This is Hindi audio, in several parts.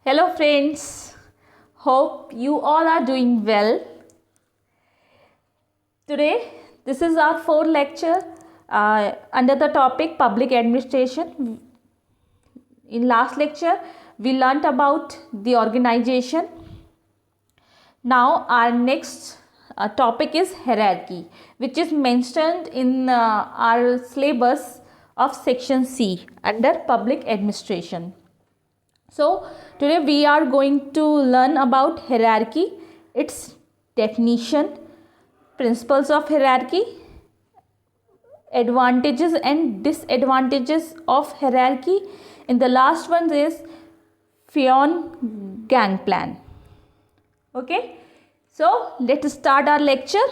Hello friends, hope you all are doing well. Today, this is our fourth lecture under the topic public administration. In last lecture, we learnt about the organization. Now, our next topic is hierarchy, which is mentioned in our syllabus of section C under public administration. So, today we are going to learn about hierarchy, its definition, principles of hierarchy, advantages and disadvantages of hierarchy. And the last one is Fionn gang plan. Okay, so let's start our lecture.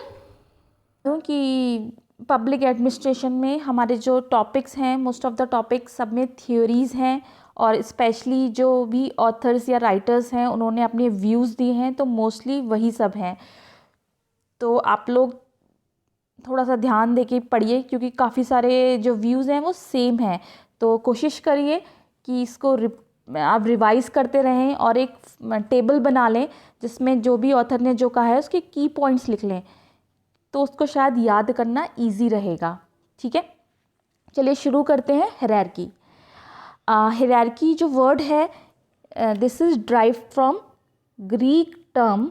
कि पब्लिक एडमिनिस्ट्रेशन में हमारे जो टॉपिक्स हैं, मोस्ट ऑफ द टॉपिक्स सब में थ्योरीज़ हैं और स्पेशली जो भी ऑथर्स या राइटर्स हैं उन्होंने अपने व्यूज़ दिए हैं, तो मोस्टली वही सब हैं. तो आप लोग थोड़ा सा ध्यान देके पढ़िए क्योंकि काफ़ी सारे जो व्यूज़ हैं वो सेम हैं. तो कोशिश करिए कि इसको आप रिवाइज़ करते रहें और एक टेबल बना लें जिसमें जो भी ऑथर ने जो कहा है उसके की पॉइंट्स लिख लें, तो उसको शायद याद करना ईजी रहेगा. ठीक है, चलिए शुरू करते हैं. हायरार्की. हायरार्की जो वर्ड है, this is drive from Greek term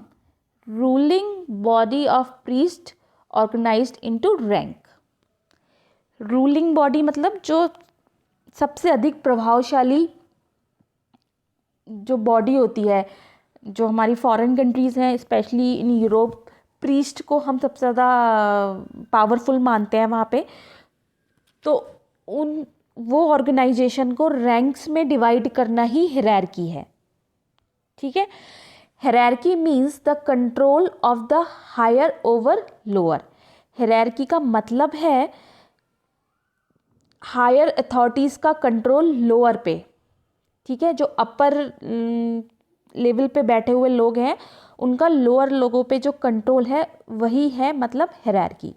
ruling body of priest organised into rank. Ruling body मतलब जो सबसे अधिक प्रभावशाली जो बॉडी होती है, जो हमारी फॉरेन कंट्रीज़ हैं स्पेशली इन यूरोप, प्रीस्ट को हम सबसे ज़्यादा पावरफुल मानते हैं वहाँ पे. तो वो ऑर्गेनाइजेशन को रैंक्स में डिवाइड करना ही हायरार्की है. ठीक है, hierarchy means the control of the higher over lower. Hierarchy का मतलब है हायर अथॉरिटीज़ का कंट्रोल लोअर पे. ठीक है, जो अपर लेवल पे बैठे हुए लोग हैं उनका लोअर लोगों पे जो कंट्रोल है वही है मतलब hierarchy.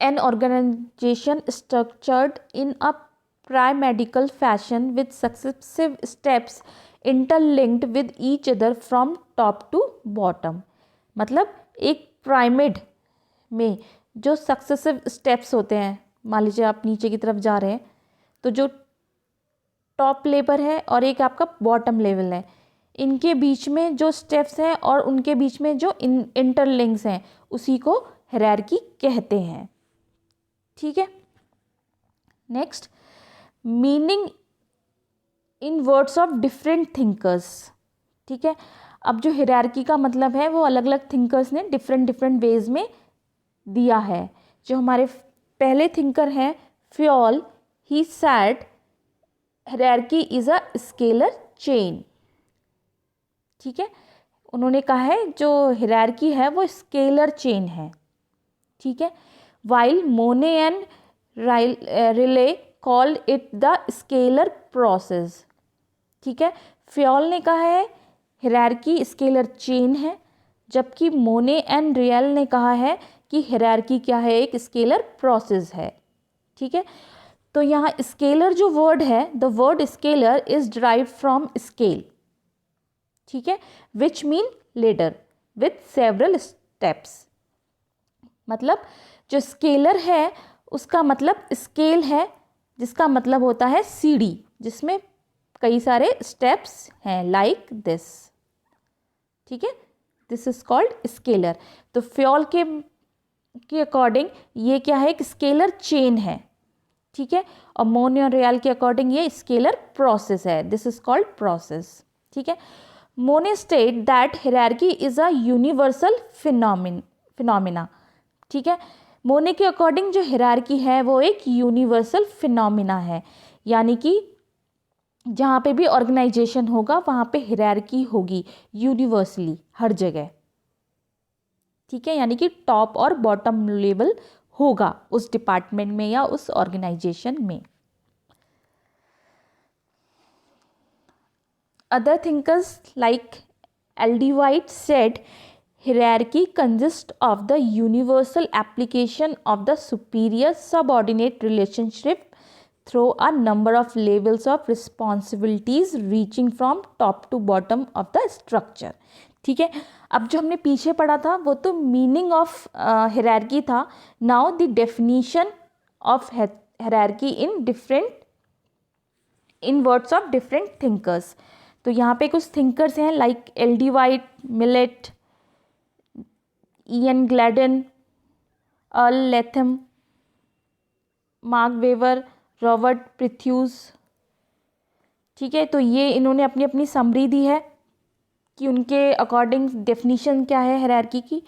An organization structured in a pyramidal fashion with successive steps interlinked with each other from top to bottom. मतलब एक पिरामिड में जो सक्सेसिव स्टेप्स होते हैं, मान लीजिए आप नीचे की तरफ जा रहे हैं तो जो टॉप लेवल है और एक आपका बॉटम लेवल है, इनके बीच में जो स्टेप्स हैं और उनके बीच में जो इंटरलिंक्स हैं उसी को हायरार्की कहते हैं. ठीक है, next, meaning in words of different thinkers. ठीक है, अब जो हायरार्की का मतलब है वो अलग अलग थिंकर्स ने डिफरेंट वेज में दिया है. जो हमारे पहले थिंकर हैं Fayol, he said hierarchy is a scalar chain. ठीक है, उन्होंने कहा है जो हायरार्की है वो स्केलर चेन है. ठीक है, वाइल मोने and relay called it the scalar process. ठीक है, फ्योल ने कहा है हायरार्की स्केलर चेन है, जबकि मोने एंड रियल ने कहा है कि हायरार्की क्या है, एक स्केलर प्रोसेस है. ठीक है, तो यहाँ स्केलर जो वर्ड है, the word scalar is drive from scale. ठीक है, which mean ladder with several steps. मतलब जो स्केलर है उसका मतलब स्केल है जिसका मतलब होता है सीढ़ी जिसमें कई सारे स्टेप्स हैं लाइक दिस. ठीक है, दिस इज कॉल्ड स्केलर. तो फ्योल के अकॉर्डिंग ये क्या है, एक स्केलर चेन है. ठीक है, और मोने और रियल के अकॉर्डिंग ये स्केलर प्रोसेस है. This is called process. ठीक है, मोने state that hierarchy is a universal phenomena. ठीक है, मोने के अकॉर्डिंग जो हायरार्की है वो एक यूनिवर्सल फिनोमिना है, यानी कि जहाँ पे भी ऑर्गेनाइजेशन होगा वहाँ पे हायरार्की होगी यूनिवर्सली हर जगह. ठीक है, यानी कि टॉप और बॉटम लेवल होगा उस डिपार्टमेंट में या उस ऑर्गेनाइजेशन में. Other thinkers like L.D. White said hierarchy consists of the universal application of the superior subordinate relationship through a number of levels of responsibilities reaching from top to bottom of the structure. ठीक है, अब जो हमने पीछे पढ़ा था वो तो मीनिंग ऑफ हायरार्की था. Now the definition of hierarchy in words of different thinkers. तो यहाँ पे कुछ थिंकर्स हैं like L D. White, Millett, Ian Gladden, Earl Latham, Mark Weber, Robert Presthus. ठीक है, तो ये इन्होंने अपनी अपनी समरी दी है कि उनके अकॉर्डिंग डेफिनीशन क्या है हायरार्की की.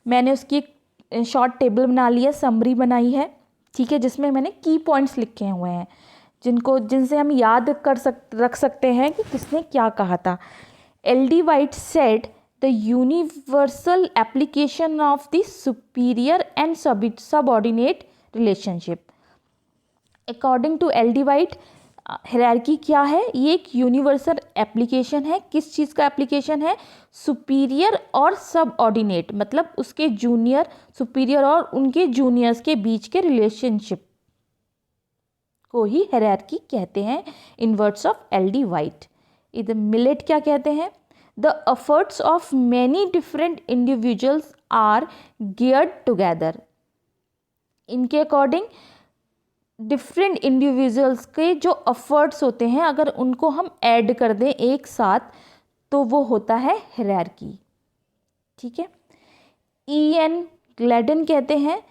मैंने उसकी एक शॉर्ट टेबल बना लिया, समरी बनाई है. ठीक है, जिसमें मैंने की पॉइंट्स लिखे हुए हैं जिनसे हम याद रख सकते हैं कि किसने क्या कहा था. L D. White said the universal application of the superior and subordinate relationship. According to L D. White hierarchy क्या है? ये एक यूनिवर्सल एप्लीकेशन है. किस चीज़ का एप्लीकेशन है? सुपीरियर और सबऑर्डिनेट, मतलब उसके जूनियर, सुपीरियर और उनके जूनियर्स के बीच के रिलेशनशिप को ही हायरार्की कहते हैं in words of L D. White. इधर मिलेट क्या कहते हैं? The efforts of many different individuals are geared together. इनके अकॉर्डिंग डिफरेंट इंडिविजुअल्स के जो एफर्ट्स होते हैं अगर उनको हम ऐड कर दें एक साथ तो वो होता है हायरार्की. ठीक है, ई.एन. ग्लैडन कहते हैं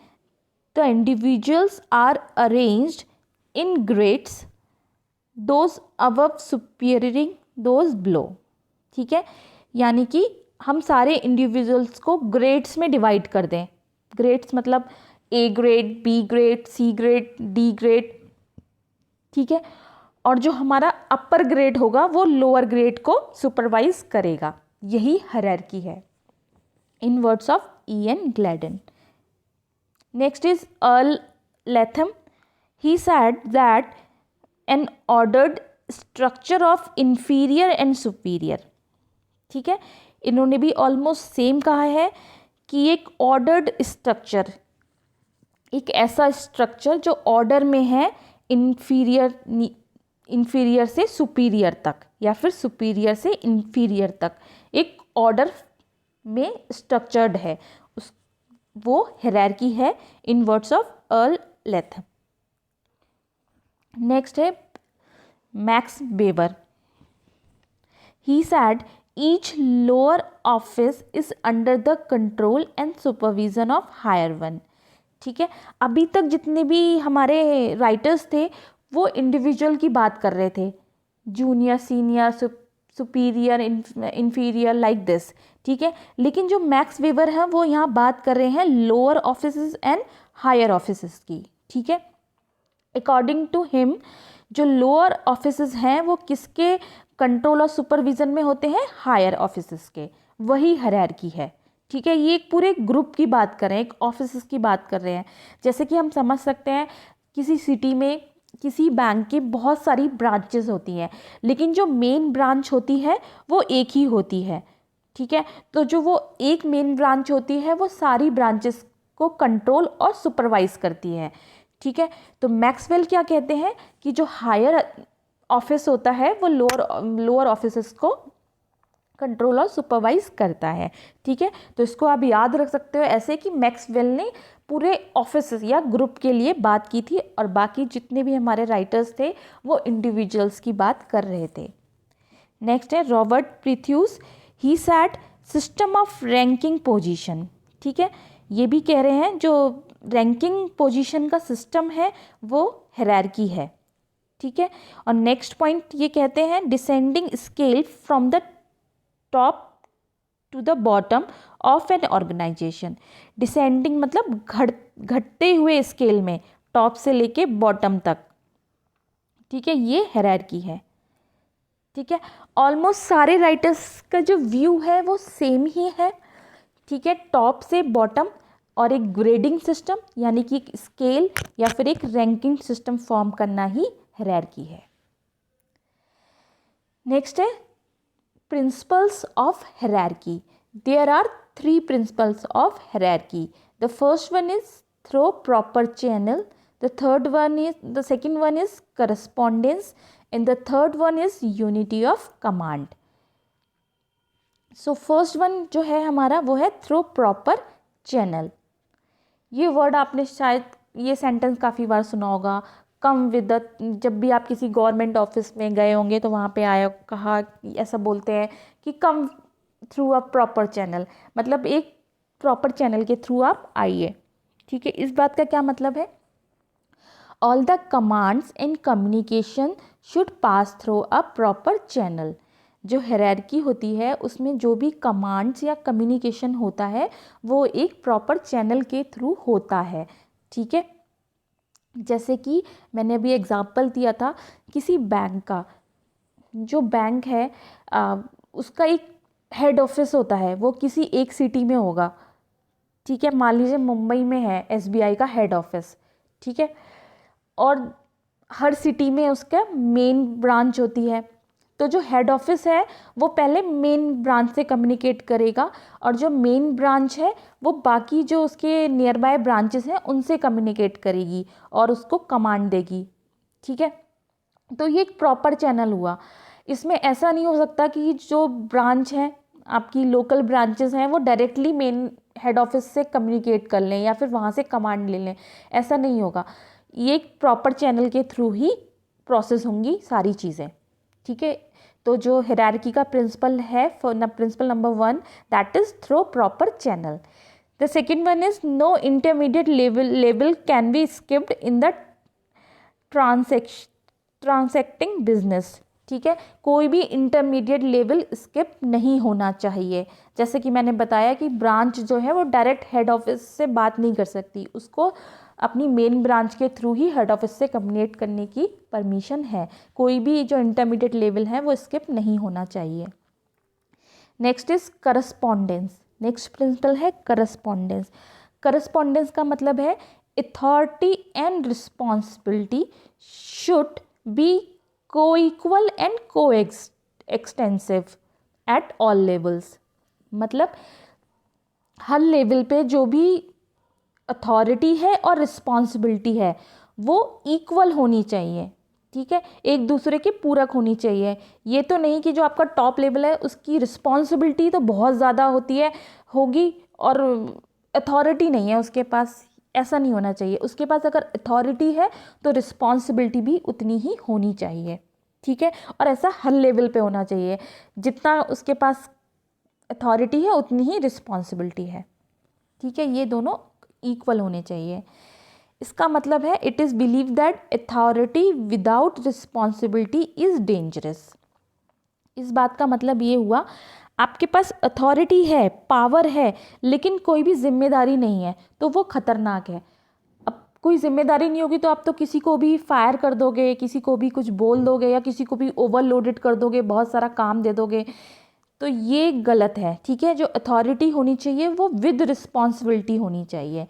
the individuals are arranged in grades, those above superioring those below. ठीक है, यानी कि हम सारे इंडिविजुअल्स को ग्रेड्स में डिवाइड कर दें. ग्रेड्स मतलब A grade, B grade, C grade, D grade. ठीक है, और जो हमारा अपर ग्रेड होगा वो लोअर ग्रेड को सुपरवाइज करेगा. यही हायरार्की है in words of E N. Gladden. Next is Earl Latham. He said that an ordered structure of inferior and superior. ठीक है, इन्होंने भी ऑलमोस्ट सेम कहा है कि एक ऑर्डर्ड स्ट्रक्चर, एक ऐसा स्ट्रक्चर जो ऑर्डर में है इन्फीरियर से सुपीरियर तक या फिर सुपीरियर से इन्फीरियर तक एक ऑर्डर में स्ट्रक्चर्ड है, वो हायरार्की है in words of Earl Latham. Next है Max Weber. He said each lower office is under the control and supervision of higher one. ठीक है, अभी तक जितने भी हमारे राइटर्स थे वो इंडिविजुअल की बात कर रहे थे, junior, senior, superior, inferior, like this. ठीक है, लेकिन जो मैक्स वेबर हैं वो यहाँ बात कर रहे हैं lower offices and higher offices की. ठीक है, अकॉर्डिंग टू हिम जो लोअर ऑफिसेस हैं वो किसके कंट्रोल और सुपरविजन में होते हैं? हायर ऑफिसेस के. वही हायरार्की है. ठीक है, ये एक पूरे ग्रुप की बात कर रहे हैं, एक ऑफिसेस की बात कर रहे हैं. जैसे कि हम समझ सकते हैं किसी सिटी में किसी बैंक की बहुत सारी ब्रांचेस होती हैं, लेकिन जो मेन ब्रांच होती है वो एक ही होती है. ठीक है, तो जो वो एक मेन ब्रांच होती है वो सारी ब्रांचेस को कंट्रोल और सुपरवाइज करती है. ठीक है, तो मैक्सवेल क्या कहते हैं कि जो हायर ऑफिस होता है वो लोअर ऑफिसेस को कंट्रोल और सुपरवाइज करता है. ठीक है, तो इसको आप याद रख सकते हो ऐसे कि मैक्सवेल ने पूरे ऑफिस या ग्रुप के लिए बात की थी और बाकी जितने भी हमारे राइटर्स थे वो इंडिविजुअल्स की बात कर रहे थे. नेक्स्ट है Robert Presthus. He said system of ranking position. ठीक है, ये भी कह रहे हैं जो रैंकिंग पोजीशन का सिस्टम है वो हायरार्की है. ठीक है, और नेक्स्ट पॉइंट ये कहते हैं descending scale from the top to the bottom of an organization. Descending मतलब घटते हुए स्केल में टॉप से लेके बॉटम तक. ठीक है, ये हायरार्की है. ठीक है, ऑलमोस्ट सारे राइटर्स का जो व्यू है वो सेम ही है. ठीक है, टॉप से बॉटम और एक ग्रेडिंग सिस्टम यानी कि एक स्केल या फिर एक रैंकिंग सिस्टम फॉर्म करना ही हायरार्की है. नेक्स्ट है principles of hierarchy. There are 3 principles of hierarchy. The first one is through proper channel. The second one is correspondence, and the third one is unity of command. So first one जो है हमारा वो है थ्रू प्रॉपर चैनल. ये वर्ड आपने शायद ये सेंटेंस काफ़ी बार सुना होगा. कम विद द, जब भी आप किसी गवर्नमेंट ऑफिस में गए होंगे तो वहाँ पे आया कहा, ऐसा बोलते हैं कि come through a proper channel, मतलब एक प्रॉपर चैनल के थ्रू आप आइए. ठीक है, इस बात का क्या मतलब है? All the commands and communication should pass through a proper channel. जो हायरार्की होती है उसमें जो भी कमांड्स या कम्युनिकेशन होता है वो एक प्रॉपर चैनल के थ्रू होता है. ठीक है, जैसे कि मैंने अभी एग्जांपल दिया था किसी बैंक का. जो बैंक है उसका एक हेड ऑफिस होता है, वो किसी एक सिटी में होगा. ठीक है, मान लीजिए मुंबई में है SBI का हेड ऑफिस. ठीक है, और हर सिटी में उसका मेन ब्रांच होती है. तो जो हेड ऑफिस है वो पहले मेन ब्रांच से कम्युनिकेट करेगा, और जो मेन ब्रांच है वो बाकी जो उसके नियर बाय ब्रांचेस हैं उनसे कम्युनिकेट करेगी और उसको कमांड देगी. ठीक है, तो ये एक प्रॉपर चैनल हुआ. इसमें ऐसा नहीं हो सकता कि जो ब्रांच है, आपकी लोकल ब्रांचेस हैं, वो डायरेक्टली मेन हेड ऑफिस से कम्युनिकेट कर लें या फिर वहाँ से कमांड ले लें. ऐसा नहीं होगा. ये एक प्रॉपर चैनल के थ्रू ही प्रोसेस होंगी सारी चीज़ें. ठीक है, तो जो हायरार्की का प्रिंसिपल है, principle number 1, that is through proper channel. The second one is no intermediate level can be skipped in the transacting business. ठीक है, कोई भी इंटरमीडिएट लेवल स्किप नहीं होना चाहिए. जैसे कि मैंने बताया कि ब्रांच जो है वो डायरेक्ट हेड ऑफिस से बात नहीं कर सकती, उसको अपनी मेन ब्रांच के थ्रू ही हेड ऑफिस से कम्युनिकेट करने की परमिशन है. कोई भी जो इंटरमीडिएट लेवल है वो स्किप नहीं होना चाहिए. Next is correspondence. Next principle है करस्पॉन्डेंस. करस्पॉन्डेंस का मतलब है authority and responsibility should be co-equal and co-extensive at all levels. मतलब हर लेवल पे जो भी अथॉरिटी है और रिस्पॉन्सिबिलिटी है वो इक्वल होनी चाहिए. ठीक है, एक दूसरे के पूरक होनी चाहिए. ये तो नहीं कि जो आपका टॉप लेवल है उसकी रिस्पॉन्सिबिलिटी तो बहुत ज़्यादा होगी और अथॉरिटी नहीं है उसके पास. ऐसा नहीं होना चाहिए. उसके पास अगर अथॉरिटी है तो रिस्पॉन्सिबिलिटी भी उतनी ही होनी चाहिए. ठीक है, और ऐसा हर लेवल पे होना चाहिए. जितना उसके पास अथॉरिटी है उतनी ही रिस्पॉन्सिबिलिटी है. ठीक है, ये दोनों इक्वल होने चाहिए. इसका मतलब है it is believe that authority without responsibility is dangerous. इस बात का मतलब ये हुआ, आपके पास अथॉरिटी है, पावर है, लेकिन कोई भी जिम्मेदारी नहीं है तो वो खतरनाक है. अब कोई जिम्मेदारी नहीं होगी तो आप तो किसी को भी फायर कर दोगे, किसी को भी कुछ बोल दोगे या किसी को भी ओवरलोडेड कर दोगे, बहुत सारा काम दे दोगे. तो ये गलत है. ठीक है, जो अथॉरिटी होनी चाहिए वो विद रिस्पॉन्सिबिलिटी होनी चाहिए.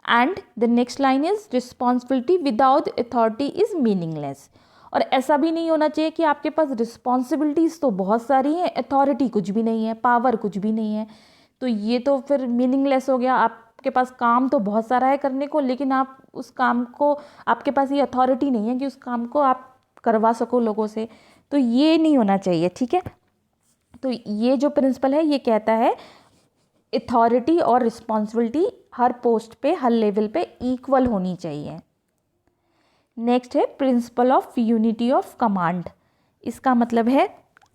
And the next line is responsibility without authority is meaningless. और ऐसा भी नहीं होना चाहिए कि आपके पास रिस्पॉन्सिबिलिटीज़ तो बहुत सारी हैं, अथॉरिटी कुछ भी नहीं है, पावर कुछ भी नहीं है. तो ये तो फिर मीनिंगलेस हो गया. आपके पास काम तो बहुत सारा है करने को, लेकिन आप उस काम को, आपके पास ये अथॉरिटी नहीं है कि उस काम को आप करवा सको लोगों से. तो ये नहीं होना चाहिए. ठीक है, तो ये जो प्रिंसिपल है ये कहता है अथॉरिटी और रिस्पॉन्सिबिलिटी हर पोस्ट पे, हर लेवल पे इक्वल होनी चाहिए. नेक्स्ट है principle of unity of command. इसका मतलब है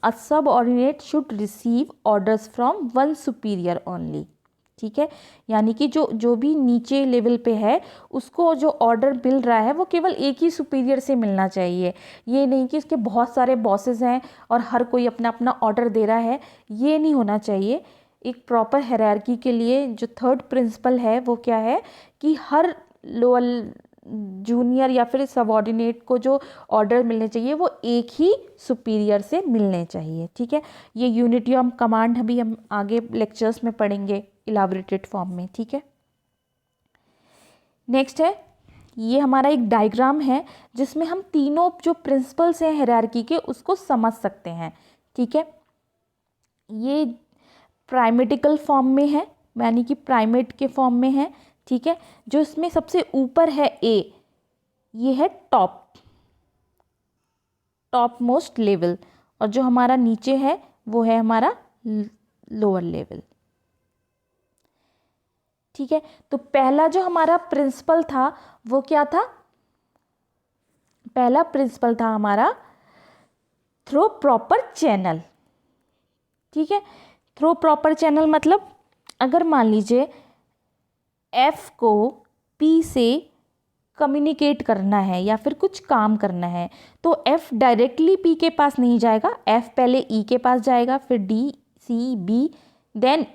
a subordinate should receive orders from one superior only. ठीक है, यानी कि जो भी नीचे लेवल पे है उसको जो ऑर्डर मिल रहा है वो केवल एक ही सुपीरियर से मिलना चाहिए. ये नहीं कि उसके बहुत सारे बॉसेस हैं और हर कोई अपना अपना ऑर्डर दे रहा है. ये नहीं होना चाहिए. एक प्रॉपर हायरार्की के लिए जो थर्ड प्रिंसिपल है वो क्या है कि हर लोअर, जूनियर या फिर सबऑर्डिनेट को जो ऑर्डर मिलने चाहिए वो एक ही सुपीरियर से मिलने चाहिए. ठीक है, ये यूनिटी ऑफ कमांड अभी हम आगे लेक्चर्स में पढ़ेंगे इलाबोरेटेड फॉर्म में. ठीक है, नेक्स्ट है, ये हमारा एक डायग्राम है जिसमें हम तीनों जो प्रिंसिपल्स हैं हायरार्की के उसको समझ सकते हैं. ठीक है, ये प्राइमेटिकल फॉर्म में है, यानी कि प्राइमेट के फॉर्म में है. ठीक है, जो इसमें सबसे ऊपर है ए, ये है टॉप मोस्ट लेवल, और जो हमारा नीचे है वो है हमारा लोअर लेवल। ठीक है, तो पहला जो हमारा प्रिंसिपल था वो क्या था? पहला प्रिंसिपल था हमारा थ्रो प्रॉपर चैनल। ठीक है, थ्रो प्रॉपर चैनल मतलब अगर मान लीजिए F को P से कम्युनिकेट करना है या फिर कुछ काम करना है, तो F डायरेक्टली P के पास नहीं जाएगा, F पहले E के पास जाएगा, फिर D, C, B, then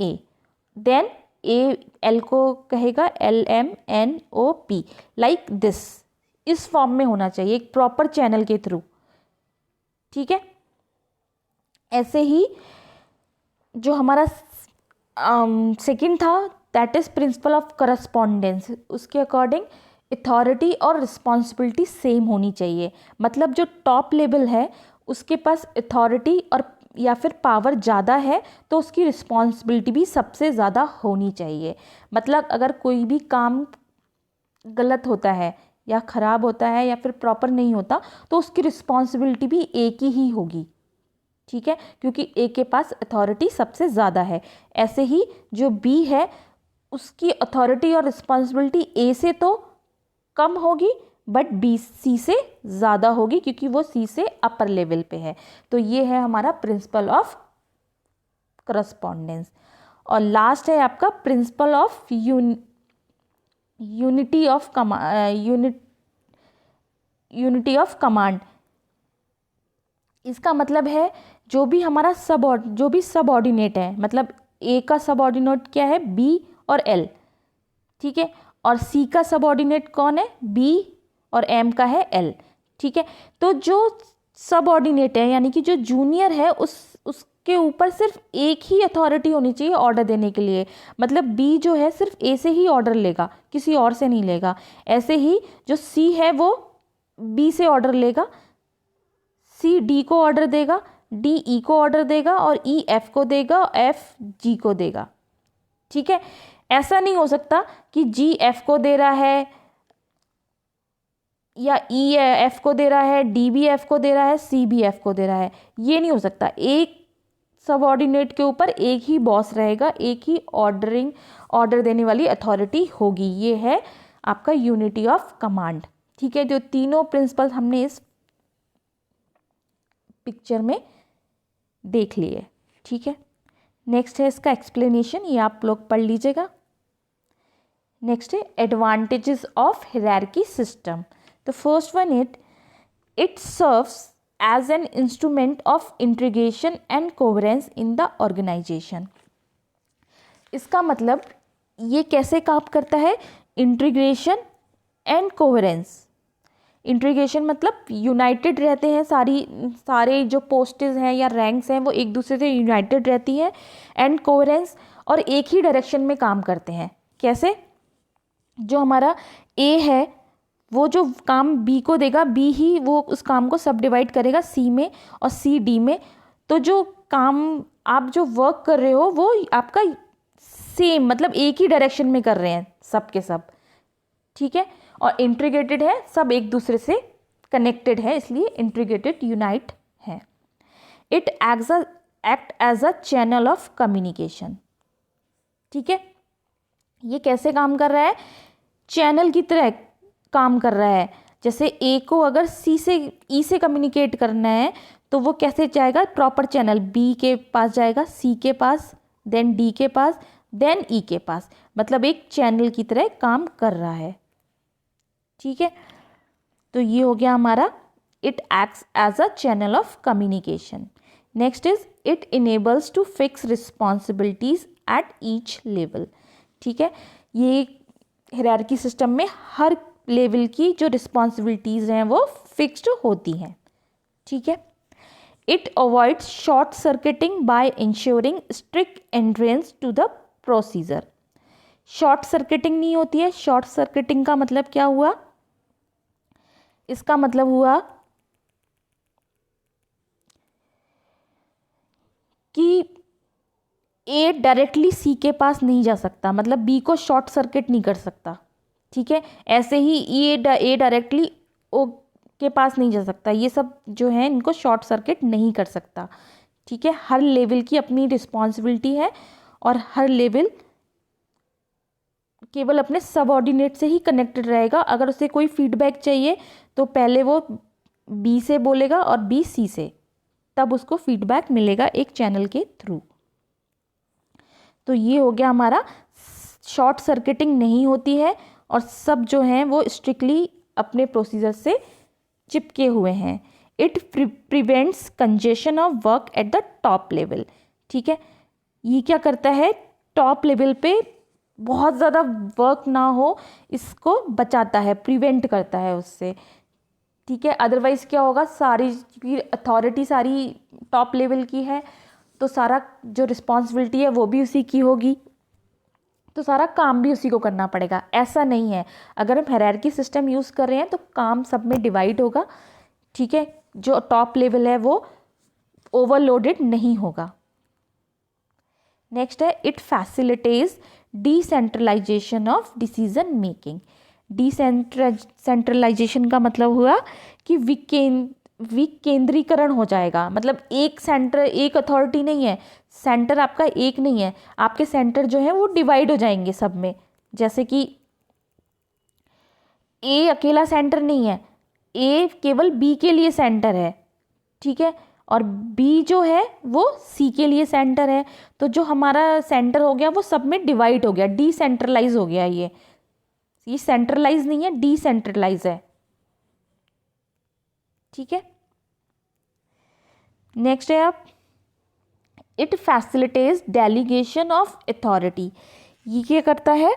A L को कहेगा L, M, N, O, P, like this. इस फॉर्म में होना चाहिए एक प्रॉपर चैनल के थ्रू। ठीक है, ऐसे ही जो हमारा सेकंड था that is principle of correspondence. उसके अकॉर्डिंग अथॉरिटी और रिस्पॉन्सिबिलिटी सेम होनी चाहिए। मतलब जो टॉप लेवल है उसके पास अथॉरिटी और या फिर पावर ज़्यादा है तो उसकी रिस्पॉन्सिबिलिटी भी सबसे ज़्यादा होनी चाहिए। मतलब अगर कोई भी काम गलत होता है या ख़राब होता है या फिर प्रॉपर नहीं होता तो उसकी रिस्पॉन्सिबिलिटी भी एक ही होगी। ठीक है, क्योंकि ए के पास अथॉरिटी सबसे ज़्यादा है। ऐसे ही जो बी है उसकी अथॉरिटी और रिस्पॉन्सिबिलिटी ए से तो कम होगी बट बी सी से ज़्यादा होगी क्योंकि वो सी से अपर लेवल पे है। तो ये है हमारा प्रिंसिपल ऑफ करस्पॉन्डेंस। और लास्ट है आपका principal of unity of command. इसका मतलब है जो भी हमारा सबऑर्डिनेट है, मतलब ए का सबऑर्डिनेट क्या है? बी और एल। ठीक है, और सी का सबऑर्डिनेट कौन है? बी, और एम का है एल। ठीक है, तो जो सबऑर्डिनेट है यानी कि जो जूनियर है उसके ऊपर सिर्फ एक ही अथॉरिटी होनी चाहिए ऑर्डर देने के लिए। मतलब बी जो है सिर्फ ए से ही ऑर्डर लेगा, किसी और से नहीं लेगा। ऐसे ही जो सी है वो बी से ऑर्डर लेगा, सी डी को ऑर्डर देगा, डी ई को ऑर्डर देगा, और ई एफ को देगा, एफ जी को देगा। ठीक है, ऐसा नहीं हो सकता कि जी एफ को दे रहा है या ई एफ को दे रहा है, डी बी एफ को दे रहा है, सी बी एफ को दे रहा है। ये नहीं हो सकता। एक सबऑर्डिनेट के ऊपर एक ही बॉस रहेगा, एक ही ऑर्डर देने वाली अथॉरिटी होगी। ये है आपका यूनिटी ऑफ कमांड। ठीक है, जो तीनों प्रिंसिपल हमने इस पिक्चर में देख लिए। ठीक है, नेक्स्ट है इसका एक्सप्लेनेशन, ये आप लोग पढ़ लीजिएगा। नेक्स्ट है advantages of hierarchy system. The first one it serves as an instrument of integration and coherence in the organization. इसका मतलब ये कैसे काम करता है? Integration and coherence. इंटीग्रेशन मतलब यूनाइटेड रहते हैं, सारे जो पोस्टेज हैं या रैंक्स हैं वो एक दूसरे से यूनाइटेड रहती हैं। एंड कोहेरेंस, और एक ही डायरेक्शन में काम करते हैं। कैसे? जो हमारा ए है वो जो काम बी को देगा, बी ही वो उस काम को सब डिवाइड करेगा सी में और सी डी में। तो जो काम आप जो वर्क कर रहे हो वो आपका सेम, मतलब एक ही डायरेक्शन में कर रहे हैं सब के सब। ठीक है, और इंटीग्रेटेड है, सब एक दूसरे से कनेक्टेड है, इसलिए इंटीग्रेटेड यूनाइट है। It act as a channel of communication. ठीक है, ये कैसे काम कर रहा है? चैनल की तरह काम कर रहा है। जैसे ए को अगर सी से ई से कम्युनिकेट करना है तो वो कैसे जाएगा? प्रॉपर चैनल, बी के पास जाएगा, सी के पास, देन डी के पास, देन ई के पास। मतलब एक चैनल की तरह काम कर रहा है। ठीक है, तो ये हो गया हमारा it acts as a channel of communication. Next is it enables to fix responsibilities at each level. ठीक है, ये हायरार्की सिस्टम में हर लेवल की जो रिस्पॉन्सिबिलिटीज़ हैं वो फिक्स्ड होती हैं। ठीक है, it avoids short circuiting by ensuring strict adherence to the procedure. Short circuiting नहीं होती है। शॉर्ट सर्किटिंग का मतलब क्या हुआ? इसका मतलब हुआ कि ए डायरेक्टली सी के पास नहीं जा सकता, मतलब बी को शॉर्ट सर्किट नहीं कर सकता। ठीक है, ऐसे ही ए डायरेक्टली ओ के पास नहीं जा सकता, ये सब जो है इनको शॉर्ट सर्किट नहीं कर सकता। ठीक है, हर लेवल की अपनी रिस्पॉन्सिबिलिटी है और हर लेवल केवल अपने सबऑर्डिनेट से ही कनेक्टेड रहेगा। अगर उसे कोई फीडबैक चाहिए तो पहले वो बी से बोलेगा और बी सी से, तब उसको फीडबैक मिलेगा एक चैनल के थ्रू। तो ये हो गया हमारा, शॉर्ट सर्किटिंग नहीं होती है और सब जो हैं वो स्ट्रिक्टली अपने प्रोसीजर से चिपके हुए हैं। It prevents congestion of work at the top level. ठीक है, ये क्या करता है, टॉप लेवल पे बहुत ज़्यादा वर्क ना हो इसको बचाता है, प्रिवेंट करता है उससे। ठीक है, अदरवाइज़ क्या होगा, सारी अथॉरिटी सारी टॉप लेवल की है तो सारा जो रिस्पॉन्सिबिलिटी है वो भी उसी की होगी, तो सारा काम भी उसी को करना पड़ेगा। ऐसा नहीं है, अगर हम हायरार्की सिस्टम यूज़ कर रहे हैं तो काम सब में डिवाइड होगा। ठीक है, जो टॉप लेवल है वो ओवरलोडेड नहीं होगा। नेक्स्ट है, it facilitates decentralization of decision making. Decentralization का मतलब हुआ कि विकेंद्रीकरण हो जाएगा। मतलब एक सेंटर, एक अथॉरिटी नहीं है, सेंटर आपका एक नहीं है, आपके सेंटर जो है वो डिवाइड हो जाएंगे सब में। जैसे कि ए अकेला सेंटर नहीं है, ए केवल बी के लिए सेंटर है। ठीक है, और बी जो है वो सी के लिए सेंटर है। तो जो हमारा सेंटर हो गया वो सब में डिवाइड हो गया, डिसेंट्रलाइज हो गया। ये सेंट्रलाइज नहीं है, डिसेंट्रलाइज है। ठीक है, नेक्स्ट है आप, it facilitates delegation of authority. ये क्या करता है,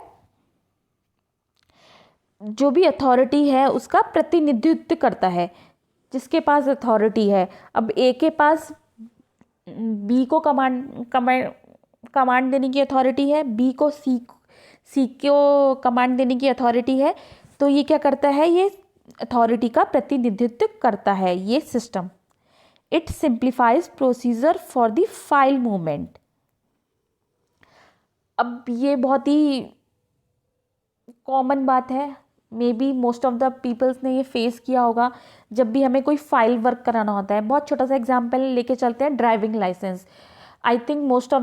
जो भी अथॉरिटी है उसका प्रतिनिधित्व करता है, जिसके पास अथॉरिटी है। अब ए के पास बी को कमांड देने की अथॉरिटी है, बी को सी को कमांड देने की अथॉरिटी है, तो ये क्या करता है, ये अथॉरिटी का प्रतिनिधित्व करता है ये सिस्टम। It simplifies procedure for the file movement. अब ये बहुत ही कॉमन बात है, may be most of the peoples ने ये फेस किया होगा। जब भी हमें कोई फाइल वर्क कराना होता है, बहुत छोटा सा एग्जांपल लेके चलते हैं, driving licence. I think most of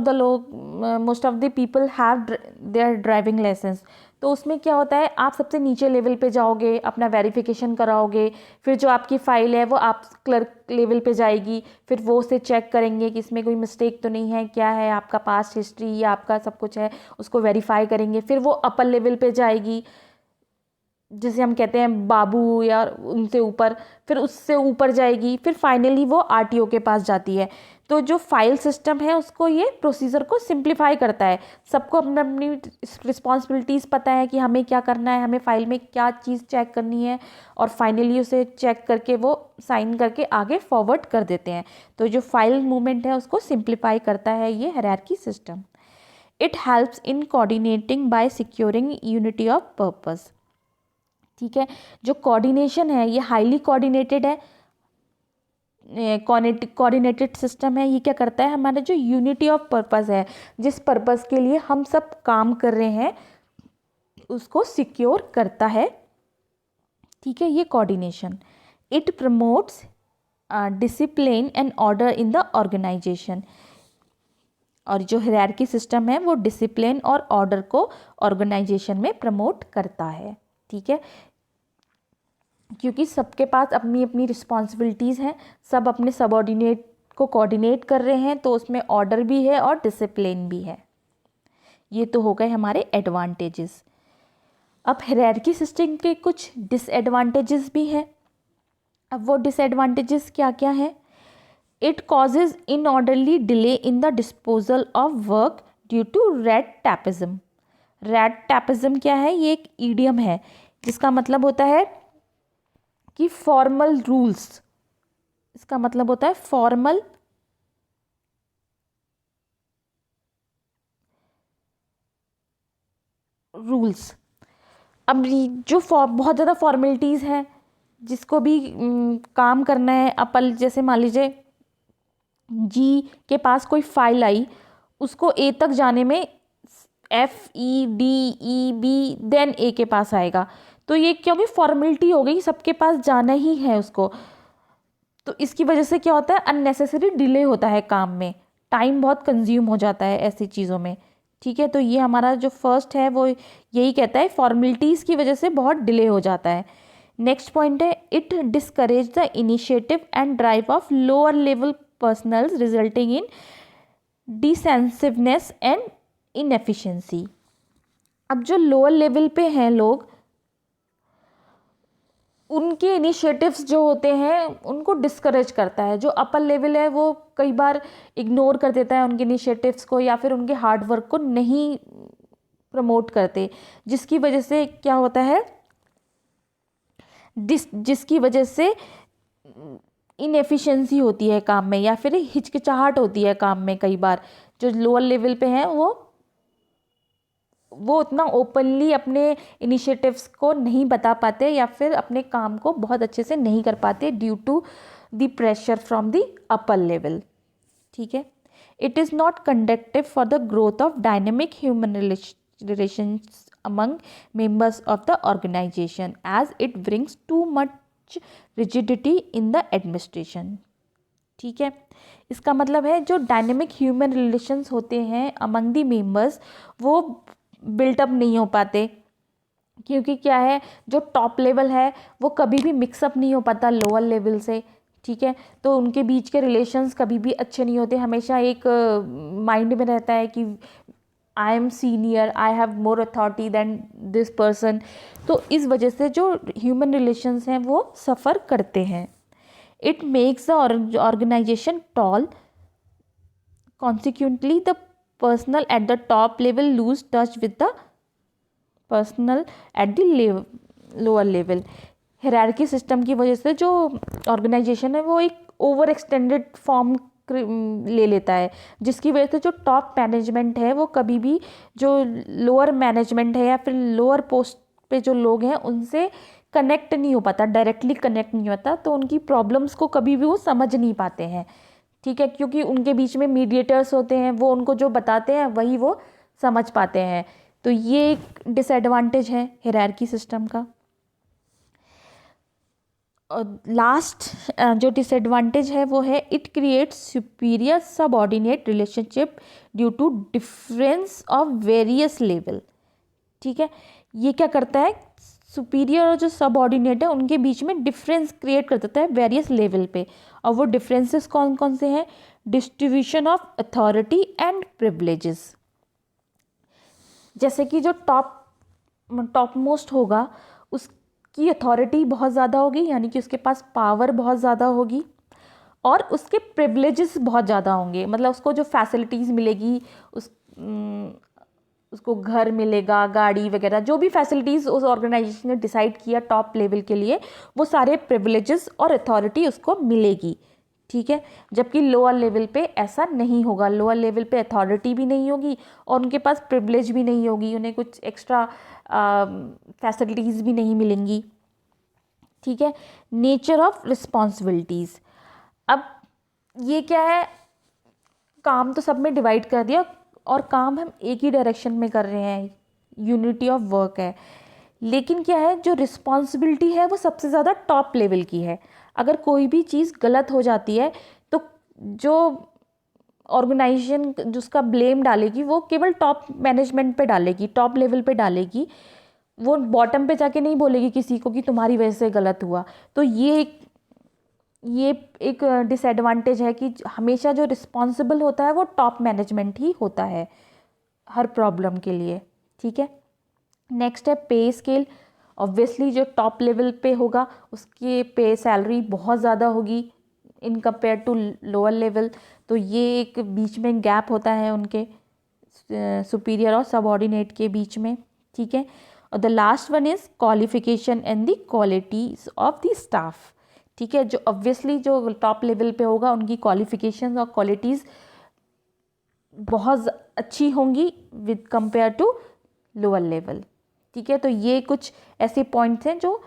the people have their driving licence. तो उसमें क्या होता है, आप सबसे नीचे लेवल पे जाओगे, अपना वेरिफिकेशन कराओगे, फिर जो आपकी फ़ाइल है वो आप क्लर्क लेवल पे जाएगी, फिर वो उसे चेक करेंगे कि इसमें कोई मिस्टेक तो नहीं है, क्या है आपका पास्ट हिस्ट्री या आपका सब कुछ है, उसको वेरीफाई करेंगे। फिर वो अपर लेवल पे जाएगी, जिसे हम कहते हैं बाबू या उनसे ऊपर, फिर उससे ऊपर जाएगी, फिर फाइनली वो आरटीओ के पास जाती है। तो जो फाइल सिस्टम है उसको ये प्रोसीजर को सिंप्लीफाई करता है। सबको अपनी अपनी रिस्पॉन्सिबिलिटीज़ पता है कि हमें क्या करना है, हमें फ़ाइल में क्या चीज़ चेक करनी है, और फाइनली उसे चेक करके वो साइन करके आगे फॉरवर्ड कर देते हैं। तो जो फाइल मूवमेंट है उसको सिंप्लीफाई करता है ये hierarchy system. It helps in coordinating by securing unity of purpose. ठीक है, जो कोऑर्डिनेशन है ये हाईली कोऑर्डिनेटेड है, कोऑर्डिनेटेड सिस्टम है। ये क्या करता है, हमारा जो यूनिटी ऑफ पर्पस है, जिस पर्पस के लिए हम सब काम कर रहे हैं उसको सिक्योर करता है। ठीक है, ये coordination. It promotes discipline and order in the organization. और जो हायरार्की सिस्टम है वो डिसिप्लिन और ऑर्डर को ऑर्गेनाइजेशन में प्रमोट करता है। ठीक है, क्योंकि सबके पास अपनी अपनी रिस्पॉन्सिबिलिटीज़ हैं, सब अपने सबऑर्डिनेट को कोऑर्डिनेट कर रहे हैं, तो उसमें ऑर्डर भी है और डिसिप्लिन भी है। ये तो हो गए हमारे एडवांटेजेस। अब हायरार्की सिस्टम के कुछ डिसएडवांटेजेस भी हैं। अब वो डिसएडवांटेजेस क्या क्या हैं, it causes inorderly delay in the disposal of work due to red tapism. Red tapism क्या है, ये एक ईडियम है जिसका मतलब होता है कि फॉर्मल रूल्स, इसका मतलब होता है फॉर्मल रूल्स। अब जो बहुत ज़्यादा फॉर्मेलिटीज़ हैं, जिसको भी काम करना है, अपन जैसे मान लीजिए जी के पास कोई फाइल आई, उसको ए तक जाने में F E D E B then A के पास आएगा, तो ये क्योंकि फॉर्मेलिटी हो गई, सबके पास जाना ही है उसको, तो इसकी वजह से क्या होता है, अननेसेसरी डिले होता है काम में, टाइम बहुत कंज्यूम हो जाता है ऐसी चीज़ों में। ठीक है, तो ये हमारा जो फर्स्ट है वो यही कहता है, फॉर्मेलिटीज़ की वजह से बहुत डिले हो जाता है। नेक्स्ट पॉइंट है, it discourage the initiative and drive of lower level personnels resulting in defensiveness and inefficiency. अब जो लोअर लेवल पे हैं लोग, उनके इनिशिएटिव्स जो होते हैं उनको डिस्करेज करता है। जो अपर लेवल है वो कई बार इग्नोर कर देता है उनके इनिशिएटिव्स को, या फिर उनके हार्ड वर्क को नहीं प्रमोट करते, जिसकी वजह से क्या होता है, जिसकी वजह से इनएफिशिएंसी होती है काम में, या फिर हिचकिचाहट होती है काम में। कई बार जो लोअर लेवल पे हैं वो उतना ओपनली अपने इनिशिएटिव्स को नहीं बता पाते, या फिर अपने काम को बहुत अच्छे से नहीं कर पाते due to the pressure from the upper level. ठीक है, it is not conductive for the growth of dynamic human relations among members of the organization as it brings too much rigidity in the administration। ठीक है, इसका मतलब है जो डायनेमिक ह्यूमन रिलेशंस होते हैं among the members वो बिल्टअप नहीं हो पाते, क्योंकि क्या है, जो टॉप लेवल है वो कभी भी मिक्सअप नहीं हो पाता लोअर लेवल से। ठीक है, तो उनके बीच के रिलेशंस कभी भी अच्छे नहीं होते, हमेशा एक माइंड में रहता है कि I am senior, I have more authority than this person. तो इस वजह से जो ह्यूमन रिलेशंस हैं वो सफ़र करते हैं। It makes the organization tall, consequently the personnel at the top level lose touch with the personnel at the lower level. Hierarchy system की वजह से जो ऑर्गेनाइजेशन है वो एक ओवर एक्सटेंडेड फॉर्म ले लेता है, जिसकी वजह से जो टॉप मैनेजमेंट है वो कभी भी जो लोअर मैनेजमेंट है या फिर लोअर पोस्ट पे जो लोग हैं उनसे कनेक्ट नहीं हो पाता, डायरेक्टली कनेक्ट नहीं होता, तो उनकी प्रॉब्लम्स को कभी भी वो समझ नहीं पाते हैं। ठीक है, क्योंकि उनके बीच में मीडिएटर्स होते हैं, वो उनको जो बताते हैं वही वो समझ पाते हैं। तो ये एक डिसएडवांटेज है हायरार्की सिस्टम का। लास्ट जो डिसएडवांटेज है वो है, it creates superior subordinate relationship due to difference of various level. ठीक है, ये क्या करता है, सुपीरियर और जो सबऑर्डिनेट है उनके बीच में डिफरेंस क्रिएट कर देता है वेरियस लेवल पे। और वो डिफरेंसेस कौन कौन से हैं, distribution of authority and privileges. जैसे कि जो टॉप मोस्ट होगा उसकी अथॉरिटी बहुत ज़्यादा होगी, यानी कि उसके पास पावर बहुत ज़्यादा होगी, और उसके प्रिविलेजेस बहुत ज़्यादा होंगे, मतलब उसको जो फैसिलिटीज़ मिलेगी, उसको घर मिलेगा, गाड़ी वगैरह, जो भी फैसिलिटीज़ उस ऑर्गेनाइजेशन ने डिसाइड किया टॉप लेवल के लिए, वो सारे प्रिविलेजेस और अथॉरिटी उसको मिलेगी। ठीक है, जबकि लोअर लेवल पे ऐसा नहीं होगा, लोअर लेवल पे अथॉरिटी भी नहीं होगी और उनके पास प्रिविलेज भी नहीं होगी, उन्हें कुछ एक्स्ट्रा फैसिलिटीज़ भी नहीं मिलेंगी। ठीक है, नेचर ऑफ रिस्पॉन्सिबिलिटीज़। अब ये क्या है, काम तो सब में डिवाइड कर दिया और काम हम एक ही डायरेक्शन में कर रहे हैं, यूनिटी ऑफ वर्क है, लेकिन क्या है, जो रिस्पॉन्सिबिलिटी है वो सबसे ज़्यादा टॉप लेवल की है। अगर कोई भी चीज़ गलत हो जाती है तो जो ऑर्गेनाइजेशन जिसका ब्लेम डालेगी वो केवल टॉप मैनेजमेंट पे डालेगी, टॉप लेवल पे डालेगी, वो बॉटम पे जाके नहीं बोलेगी किसी को कि तुम्हारी वजह से गलत हुआ। तो ये एक डिसएडवांटेज है कि हमेशा जो रिस्पॉन्सिबल होता है वो टॉप मैनेजमेंट ही होता है हर प्रॉब्लम के लिए। ठीक है, नेक्स्ट है पे स्केल। ऑब्वियसली जो टॉप लेवल पे होगा उसकी पे सैलरी बहुत ज़्यादा होगी in compare to lower level, तो ये एक बीच में गैप होता है उनके सुपीरियर और सबऑर्डिनेट के बीच में। ठीक है, और the last one is qualification and the qualities of the staff. ठीक है, जो ऑब्वियसली जो टॉप लेवल पे होगा उनकी क्वालिफिकेशन और क्वालिटीज़ बहुत अच्छी होंगी with compare to lower level. ठीक है, तो ये कुछ ऐसे पॉइंट्स हैं जो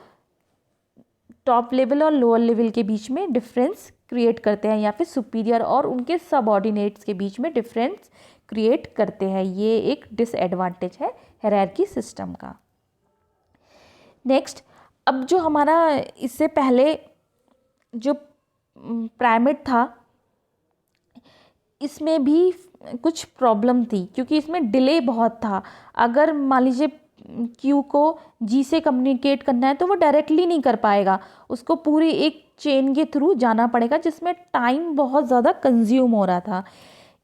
टॉप लेवल और लोअर लेवल के बीच में डिफरेंस क्रिएट करते हैं, या फिर सुपीरियर और उनके सबऑर्डिनेट्स के बीच में डिफरेंस क्रिएट करते हैं। ये एक डिसएडवांटेज है हायरार्की सिस्टम का। नेक्स्ट, अब जो हमारा इससे पहले जो प्राइमेट था, इसमें भी कुछ प्रॉब्लम थी क्योंकि इसमें डिले बहुत था। अगर मान लीजिए क्यू को जी से कम्युनिकेट करना है तो वो डायरेक्टली नहीं कर पाएगा, उसको पूरी एक चेन के थ्रू जाना पड़ेगा जिसमें टाइम बहुत ज़्यादा कंज्यूम हो रहा था।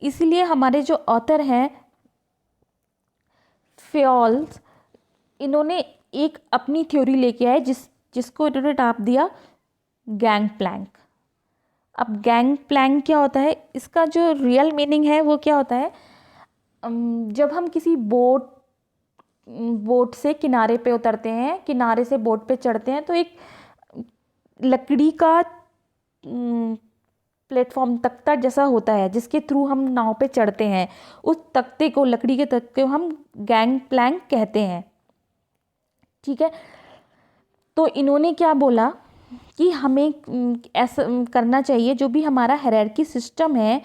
इसलिए हमारे जो ऑथर हैं फेयोल्स, इन्होंने एक अपनी थ्योरी लेके आए जिसको इन्होंने नाम दिया गैंग प्लैंक। अब गैंग प्लैंक क्या होता है, इसका जो रियल मीनिंग है वो क्या होता है, जब हम किसी बोट से किनारे पे उतरते हैं, किनारे से बोट पे चढ़ते हैं, तो एक लकड़ी का प्लेटफॉर्म, तख्ता जैसा होता है जिसके थ्रू हम नाव पे चढ़ते हैं। उस तख्ते को, लकड़ी के तख्ते को हम गैंग प्लैंक कहते हैं। ठीक है, तो इन्होंने क्या बोला कि हमें ऐसा करना चाहिए, जो भी हमारा हायरार्की सिस्टम है,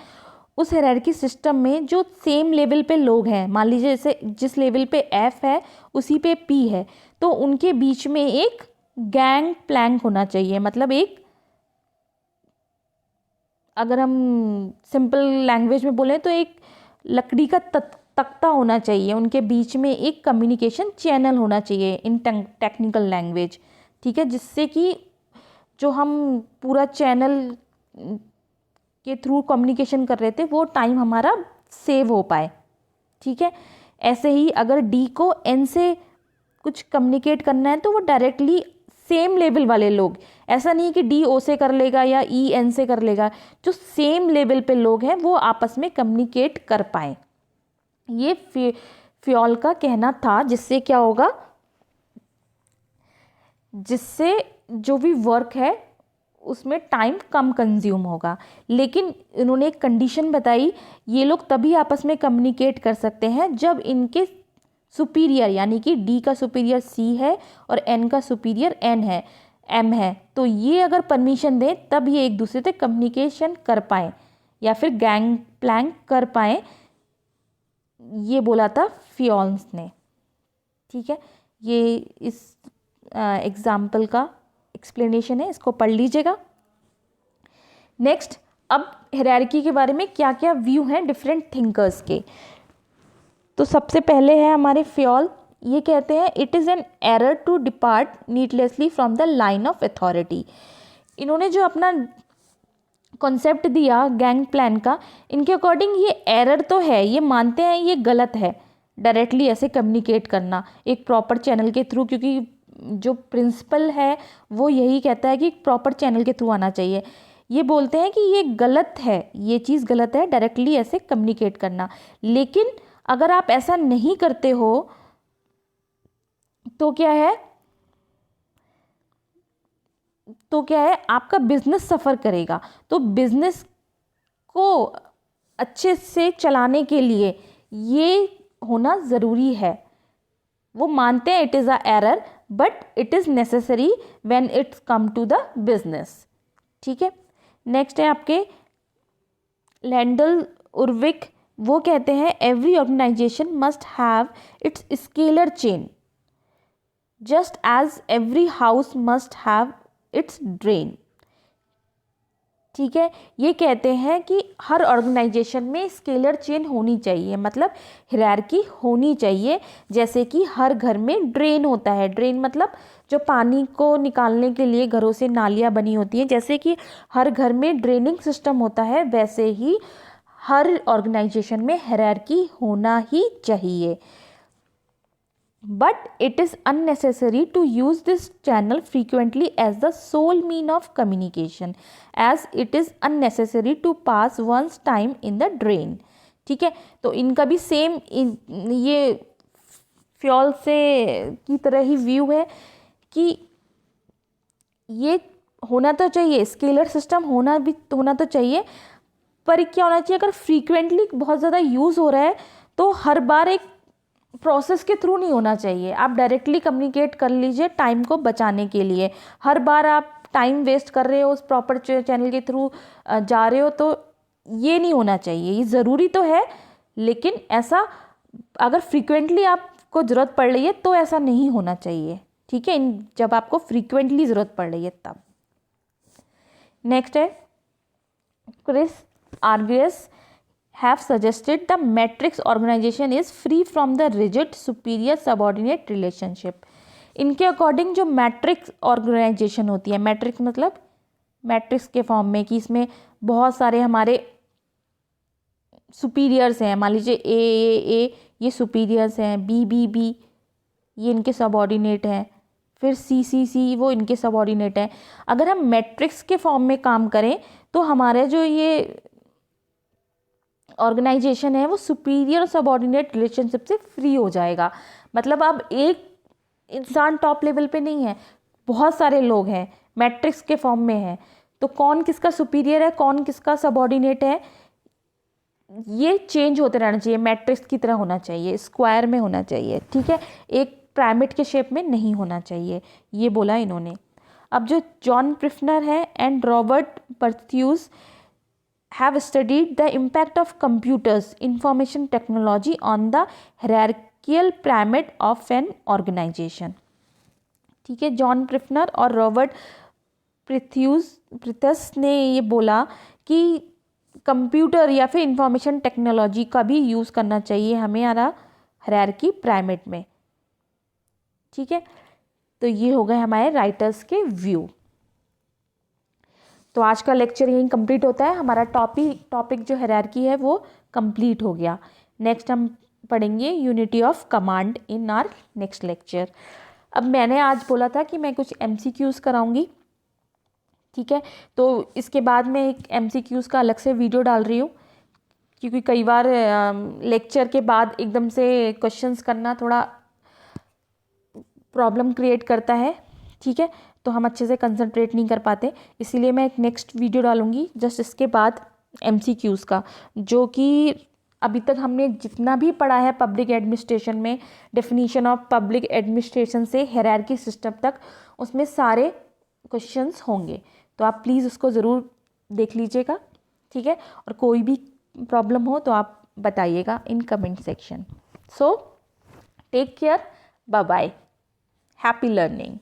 उस हायरार्की सिस्टम में जो सेम लेवल पे लोग हैं, मान लीजिए जैसे जिस लेवल पे एफ है उसी पे पी है, तो उनके बीच में एक गैंग प्लैंक होना चाहिए। मतलब एक, अगर हम सिंपल लैंग्वेज में बोलें तो एक लकड़ी का तख्ता होना चाहिए, उनके बीच में एक कम्युनिकेशन चैनल होना चाहिए इन टेक्निकल लैंग्वेज। ठीक है, जिससे कि जो हम पूरा चैनल के थ्रू कम्युनिकेशन कर रहे थे वो टाइम हमारा सेव हो पाए। ठीक है, ऐसे ही अगर डी को एन से कुछ कम्युनिकेट करना है तो वो डायरेक्टली सेम लेवल वाले लोग, ऐसा नहीं कि डी ओ से कर लेगा या ई एन से कर लेगा, जो सेम लेवल पे लोग हैं वो आपस में कम्युनिकेट कर पाए। ये फ्योल का कहना था, जिससे क्या होगा, जिससे जो भी वर्क है उसमें टाइम कम कंज्यूम होगा। लेकिन इन्होंने एक कंडीशन बताई, ये लोग तभी आपस में कम्युनिकेट कर सकते हैं जब इनके सुपीरियर, यानी कि डी का सुपीरियर सी है और एन का सुपीरियर एन है, एम है, तो ये अगर परमिशन दें तब ये एक दूसरे से कम्युनिकेशन कर पाएँ या फिर गैंग प्लैंक कर पाएँ। ये बोला था फ्योल्स ने। ठीक है, ये इस एग्जाम्पल का एक्सप्लेनेशन है, इसको पढ़ लीजिएगा। नेक्स्ट, अब हायरार्की के बारे में क्या क्या व्यू हैं डिफरेंट थिंकर्स के। तो सबसे पहले है हमारे फ्योल, ये कहते हैं it is an error to depart needlessly from the line of authority. इन्होंने जो अपना कॉन्सेप्ट दिया गैंग प्लान का, इनके अकॉर्डिंग ये एरर तो है, ये मानते हैं ये गलत है डायरेक्टली ऐसे कम्युनिकेट करना एक प्रॉपर चैनल के थ्रू, क्योंकि जो प्रिंसिपल है वो यही कहता है कि प्रॉपर चैनल के थ्रू आना चाहिए। ये बोलते हैं कि ये गलत है, ये चीज़ गलत है डायरेक्टली ऐसे कम्युनिकेट करना। लेकिन अगर आप ऐसा नहीं करते हो तो क्या है, आपका बिजनेस सफ़र करेगा। तो बिजनेस को अच्छे से चलाने के लिए ये होना ज़रूरी है। वो मानते हैं it is a error but it is necessary when it's come to the business. ठीक है, नेक्स्ट है आपके लैंडल उर्विक, वो कहते हैं every organisation must have its scalar chain just as every house must have its drain. ठीक है, ये कहते हैं कि हर ऑर्गेनाइजेशन में स्केलर चेन होनी चाहिए, मतलब हायरार्की होनी चाहिए। जैसे कि हर घर में ड्रेन होता है, ड्रेन मतलब जो पानी को निकालने के लिए घरों से नालियाँ बनी होती हैं, जैसे कि हर घर में ड्रेनिंग सिस्टम होता है, वैसे ही हर ऑर्गेनाइजेशन में हायरार्की होना ही चाहिए। But it is unnecessary to use this channel frequently as the sole mean of communication, as it is unnecessary to pass one's time in the drain. ठीक है, तो इनका भी सेम ये फ्योल से की तरह ही व्यू है कि ये होना तो चाहिए, स्केलर सिस्टम होना तो चाहिए, पर क्या होना चाहिए, अगर फ्रीक्वेंटली बहुत ज़्यादा यूज़ हो रहा है तो हर बार एक प्रोसेस के थ्रू नहीं होना चाहिए। आप डायरेक्टली कम्युनिकेट कर लीजिए टाइम को बचाने के लिए। हर बार आप टाइम वेस्ट कर रहे हो, उस प्रॉपर चैनल के थ्रू जा रहे हो, तो ये नहीं होना चाहिए। ये ज़रूरी तो है लेकिन ऐसा अगर फ्रीक्वेंटली आपको ज़रूरत पड़ रही है तो ऐसा नहीं होना चाहिए। ठीक है, जब आपको फ्रीक्वेंटली ज़रूरत पड़ रही है तब। नेक्स्ट है Chris आर्गियस have suggested the matrix organization is free from the rigid superior subordinate relationship। इनके अकॉर्डिंग जो मैट्रिक्स ऑर्गेनाइजेशन होती है, मैट्रिक्स मतलब मैट्रिक्स के फॉर्म में कि इसमें बहुत सारे हमारे सुपीरियर्स हैं, मान लीजिए ए ये सुपीरियर्स हैं, बी ये इनके सबऑर्डिनेट हैं, फिर सी वो इनके सबऑर्डिनेट हैं। अगर हम मैट्रिक्स के फॉर्म में काम करें तो हमारे जो ये ऑर्गेनाइजेशन है वो सुपीरियर और सबऑर्डिनेट रिलेशनशिप से फ्री हो जाएगा। मतलब अब एक इंसान टॉप लेवल पे नहीं है, बहुत सारे लोग हैं, मैट्रिक्स के फॉर्म में है, तो कौन किसका सुपीरियर है, कौन किसका सबऑर्डिनेट है, ये चेंज होते रहना चाहिए। मैट्रिक्स की तरह होना चाहिए, स्क्वायर में होना चाहिए, ठीक है, एक पिरामिड के शेप में नहीं होना चाहिए, ये बोला इन्होंने। अब जो जॉन प्रिफनर है and Robert Presthus have studied the impact of computers information technology on the hierarchical pyramid of an organization। ठीक है, जॉन प्रिफनर और रॉबर्ट प्रिथस ने ये बोला कि कंप्यूटर या फिर इंफॉर्मेशन टेक्नोलॉजी का भी यूज़ करना चाहिए हमें हायरार्की पिरामिड में। ठीक है, तो ये हो गए हमारे राइटर्स के व्यू। तो आज का लेक्चर यहीं कंप्लीट होता है, हमारा टॉपिक जो हायरार्की है वो कंप्लीट हो गया। नेक्स्ट हम पढ़ेंगे unity of command in our next lecture. अब मैंने आज बोला था कि मैं कुछ MCQs कराऊंगी, ठीक है, तो इसके बाद मैं एक MCQs का अलग से वीडियो डाल रही हूँ, क्योंकि कई बार लेक्चर के बाद एकदम से क्वेश्चंस करना थोड़ा प्रॉब्लम क्रिएट करता है, ठीक है, तो हम अच्छे से कंसंट्रेट नहीं कर पाते, इसीलिए मैं एक नेक्स्ट वीडियो डालूंगी जस्ट इसके बाद MCQs का, जो कि अभी तक हमने जितना भी पढ़ा है पब्लिक एडमिनिस्ट्रेशन में, डेफिनीशन ऑफ पब्लिक एडमिनिस्ट्रेशन से हायरार्की सिस्टम तक, उसमें सारे क्वेश्चंस होंगे, तो आप प्लीज़ उसको ज़रूर देख लीजिएगा, ठीक है, और कोई भी प्रॉब्लम हो तो आप बताइएगा in comment section. So take care, bye bye, happy learning.